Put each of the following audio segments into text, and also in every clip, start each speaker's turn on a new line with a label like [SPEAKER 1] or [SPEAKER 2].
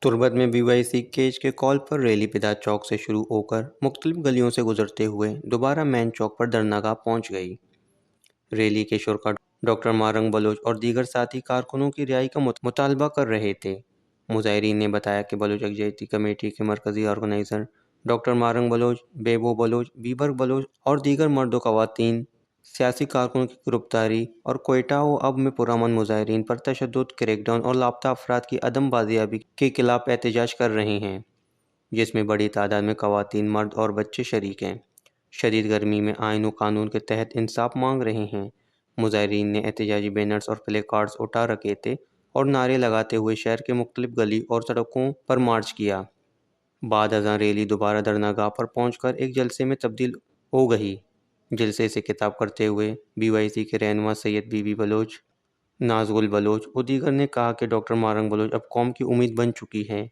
[SPEAKER 1] تربت میں BYC cage کے کال پر rally بدعت چوک سے شروع ہو کر مختلف گلیوں سے گزرتے ہوئے دوبارہ مین چوک پر درناگاہ پہنچ گئی۔ ریلی کے شرکاء ڈاکٹر مارنگ بلوچ اور دیگر ساتھی کارکنوں کی رہائی کا مطالبہ کر رہے تھے۔ مظاہرین نے بتایا کہ بلوچ یکجہتی کمیٹی کے مرکزی آرگنائزر ڈاکٹر مارنگ بلوچ، بیبو بلوچ، بیبر بلوچ اور دیگر مرد و خواتین سیاسی کارکنوں کی گرفتاری اور کوئٹہ و اب میں پرامن مظاہرین پر تشدد، کریک ڈاؤن اور لاپتہ افراد کی عدم بازیابی کے خلاف احتجاج کر رہے ہیں، جس میں بڑی تعداد میں خواتین، مرد اور بچے شریک ہیں۔ شدید گرمی میں آئین و قانون کے تحت انصاف مانگ رہے ہیں۔ مظاہرین نے احتجاجی بینرز اور پلے کارڈز اٹھا رکھے تھے اور نعرے لگاتے ہوئے شہر کے مختلف گلی اور سڑکوں پر مارچ کیا۔ بعد ازاں ریلی دوبارہ درناگاہ پر پہنچ کر ایک جلسے میں تبدیل ہو گئی۔ جلسے سے خطاب کرتے ہوئے BYC کے رہنما سید بی بی بلوچ، نازگل بلوچ و دیگر نے کہا کہ ڈاکٹر مارنگ بلوچ اب قوم کی امید بن چکی ہیں۔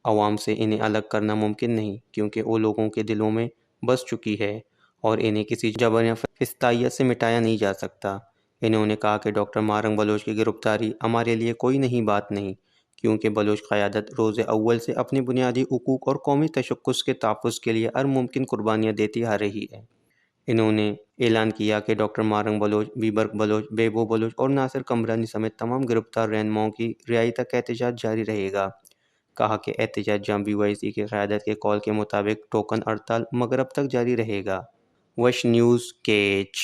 [SPEAKER 1] عوام سے انہیں الگ کرنا ممکن نہیں کیونکہ وہ لوگوں کے دلوں میں بس چکی ہے اور انہیں کسی جبر یا فستائیت سے مٹایا نہیں جا سکتا۔ انہوں نے کہا کہ ڈاکٹر مارنگ بلوچ کی گرفتاری ہمارے لیے کوئی نئی بات نہیں، کیونکہ بلوچ قیادت روز اول سے اپنے بنیادی حقوق اور قومی تشخص کے تحفظ کے لیے ہر ممکن قربانیاں دیتی آ رہی ہے۔ انہوں نے اعلان کیا کہ ڈاکٹر مارنگ بلوچ، بیبر بلوچ، بیبو بلوچ اور ناصر قمرانی سمیت تمام گرفتار رہنماؤں کی رہائی تک احتجاج جاری رہے گا۔ کہا کہ احتجاج جہاں BYC کی قیادت کے کال کے مطابق ٹوکن ہڑتال مغرب تک جاری رہے گا۔ وش نیوز کیچ